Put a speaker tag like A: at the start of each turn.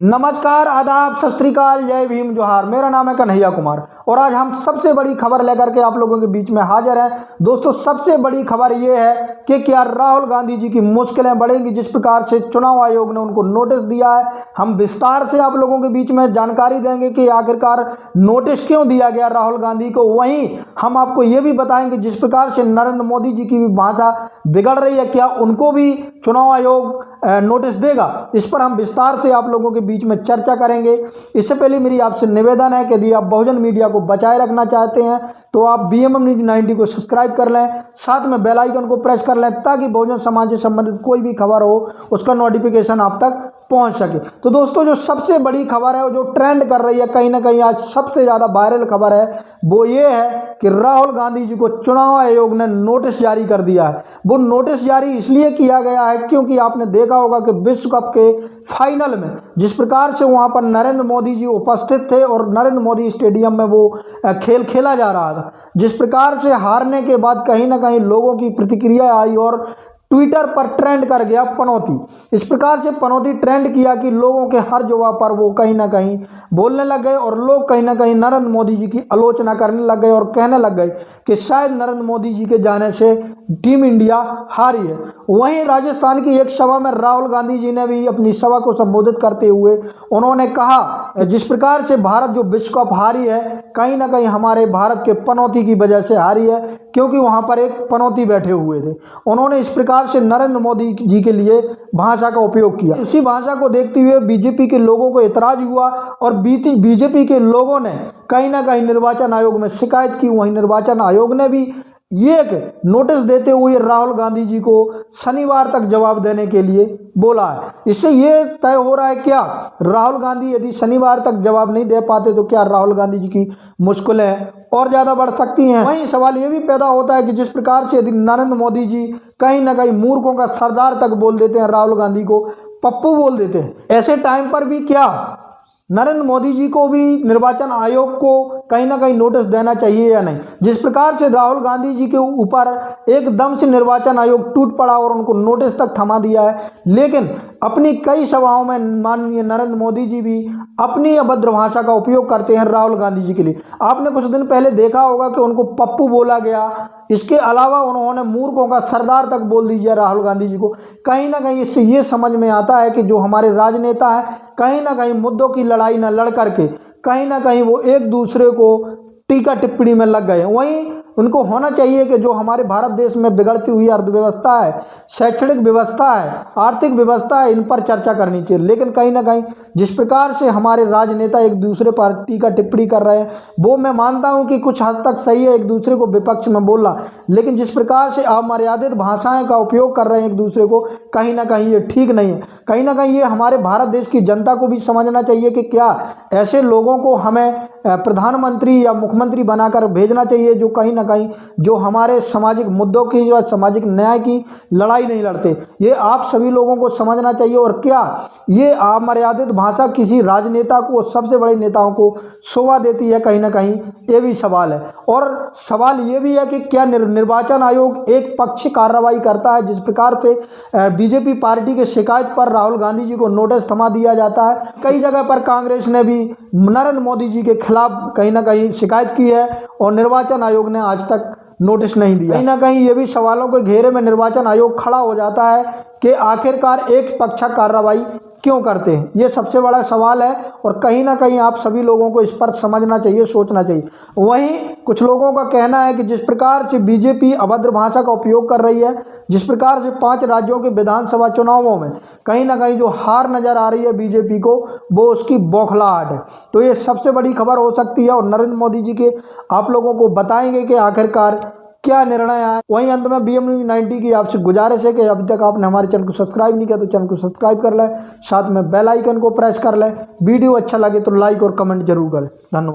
A: नमस्कार, आदाब, सत श्री अकाल, जय भीम, जोहार। मेरा नाम है कन्हैया कुमार और आज हम सबसे बड़ी खबर लेकर के आप लोगों के बीच में हाजिर हैं। दोस्तों, सबसे बड़ी खबर ये है कि क्या राहुल गांधी जी की मुश्किलें बढ़ेंगी। जिस प्रकार से चुनाव आयोग ने उनको नोटिस दिया है, हम विस्तार से आप लोगों के बीच में जानकारी देंगे कि आखिरकार नोटिस क्यों दिया गया राहुल गांधी को। वहीं हम आपको ये भी बताएंगे जिस प्रकार से नरेंद्र मोदी जी की भी भाषा बिगड़ रही है, क्या उनको भी चुनाव आयोग नोटिस देगा। इस पर हम विस्तार से आप लोगों के बीच में चर्चा करेंगे। इससे पहले मेरी आपसे निवेदन है कि यदि आप बहुजन मीडिया को बचाए रखना चाहते हैं तो आप BMM न्यूज 90 को सब्सक्राइब कर लें, साथ में बेल आइकन को प्रेस कर लें ताकि बहुजन समाज से संबंधित कोई भी खबर हो उसका नोटिफिकेशन आप तक पहुंच सके। तो दोस्तों, जो सबसे बड़ी खबर है, जो ट्रेंड कर रही है, कहीं ना कहीं आज सबसे ज़्यादा वायरल खबर है, वो ये है कि राहुल गांधी जी को चुनाव आयोग ने नोटिस जारी कर दिया है। वो नोटिस जारी इसलिए किया गया है क्योंकि आपने देखा होगा कि विश्व कप के फाइनल में जिस प्रकार से वहाँ पर नरेंद्र मोदी जी उपस्थित थे और नरेंद्र मोदी स्टेडियम में वो खेल खेला जा रहा था, जिस प्रकार से हारने के बाद कहीं ना कहीं लोगों की प्रतिक्रिया आई और ट्विटर पर ट्रेंड कर गया पनौती। इस प्रकार से पनौती ट्रेंड किया कि लोगों के हर जवाब पर वो कहीं ना कहीं बोलने लग गए और लोग कहीं ना कहीं नरेंद्र मोदी जी की आलोचना करने लग गए और कहने लग गए कि शायद नरेंद्र मोदी जी के जाने से टीम इंडिया हारी है। वहीं राजस्थान की एक सभा में राहुल गांधी जी ने भी अपनी सभा को संबोधित करते हुए उन्होंने कहा जिस प्रकार से भारत जो विश्व कप हारी है, कहीं ना कहीं हमारे भारत के पनौती की वजह से हारी है, क्योंकि वहां पर एक पनौती बैठे हुए थे। उन्होंने इस प्रकार से नरेंद्र मोदी जी के लिए भाषा का उपयोग किया। इसी भाषा को देखते हुए बीजेपी के लोगों को एतराज हुआ और बीजेपी के लोगों ने कहीं ना कहीं निर्वाचन आयोग में शिकायत की। वहीं निर्वाचन आयोग ने भी ये एक नोटिस देते हुए राहुल गांधी जी को शनिवार तक जवाब देने के लिए बोला है। इससे ये तय हो रहा है क्या राहुल गांधी यदि शनिवार तक जवाब नहीं दे पाते तो क्या राहुल गांधी जी की मुश्किलें और ज़्यादा बढ़ सकती हैं। वहीं सवाल ये भी पैदा होता है कि जिस प्रकार से यदि नरेंद्र मोदी जी कहीं ना कहीं मूर्खों का सरदार तक बोल देते हैं, राहुल गांधी को पप्पू बोल देते हैं, ऐसे टाइम पर भी क्या नरेंद्र मोदी जी को भी निर्वाचन आयोग को कहीं ना कहीं नोटिस देना चाहिए या नहीं। जिस प्रकार से राहुल गांधी जी के ऊपर एकदम से निर्वाचन आयोग टूट पड़ा और उनको नोटिस तक थमा दिया है, लेकिन अपनी कई सभाओं में माननीय नरेंद्र मोदी जी भी अपनी अभद्र भाषा का उपयोग करते हैं राहुल गांधी जी के लिए। आपने कुछ दिन पहले देखा होगा कि उनको पप्पू बोला गया। इसके अलावा उन्होंने मूर्खों का सरदार तक बोल दीजिए राहुल गांधी जी को। कहीं ना कहीं इससे ये समझ में आता है कि जो हमारे राजनेता हैं, कहीं ना कहीं मुद्दों की लड़ाई न लड़ करके कहीं ना कहीं वो एक दूसरे को टीका टिप्पणी में लग गए। वहीं उनको होना चाहिए कि जो हमारे भारत देश में बिगड़ती हुई अर्थव्यवस्था है, शैक्षणिक व्यवस्था है, आर्थिक व्यवस्था है, इन पर चर्चा करनी चाहिए। लेकिन कहीं ना कहीं जिस प्रकार से हमारे राजनेता एक दूसरे पर टीका टिप्पणी कर रहे हैं, वो मैं मानता हूं कि कुछ हद तक सही है, एक दूसरे को विपक्ष में बोलना, लेकिन जिस प्रकार से अमर्यादित भाषाएं का उपयोग कर रहे हैं एक दूसरे को, कहीं ना कहीं ये ठीक नहीं है। कहीं ना कहीं ये हमारे भारत देश की जनता को भी समझना चाहिए कि क्या ऐसे लोगों को हमें प्रधानमंत्री या मुख्यमंत्री बनाकर भेजना चाहिए जो कहीं ना कहीं जो हमारे सामाजिक मुद्दों की या सामाजिक न्याय की लड़ाई नहीं लड़ते। ये आप सभी लोगों को समझना चाहिए। और क्या ये अमर्यादित भाषा किसी राजनेता को, सबसे बड़े नेताओं को शोभा देती है, कहीं ना कहीं ये भी सवाल है। और सवाल ये भी है कि क्या निर्वाचन आयोग एक पक्षी कार्रवाई करता है। जिस प्रकार से बीजेपी पार्टी के शिकायत पर राहुल गांधी जी को नोटिस थमा दिया जाता है, कई जगह पर कांग्रेस ने भी नरेंद्र मोदी जी के खिलाफ कहीं ना कहीं शिकायत की है और निर्वाचन आयोग ने आज तक नोटिस नहीं दिया। कहीं ना कहीं ये भी सवालों के घेरे में निर्वाचन आयोग खड़ा हो जाता है कि आखिरकार एक पक्षा कार्रवाई क्यों करते हैं। ये सबसे बड़ा सवाल है और कहीं ना कहीं आप सभी लोगों को इस पर समझना चाहिए, सोचना चाहिए। वहीं कुछ लोगों का कहना है कि जिस प्रकार से बीजेपी अभद्र भाषा का उपयोग कर रही है, जिस प्रकार से 5 राज्यों के विधानसभा चुनावों में कहीं ना कहीं जो हार नजर आ रही है बीजेपी को, वो उसकी बौखलाहट है। तो ये सबसे बड़ी खबर हो सकती है और नरेंद्र मोदी जी के आप लोगों को बताएंगे कि आखिरकार क्या निर्णय आया। वहीं अंत में BMM न्यूज 90 की आपसे गुजारिश है कि अभी तक आपने हमारे चैनल को सब्सक्राइब नहीं किया तो चैनल को सब्सक्राइब कर लें, साथ में बेल आइकन को प्रेस कर लें। वीडियो अच्छा लगे तो लाइक और कमेंट जरूर करें। धन्यवाद।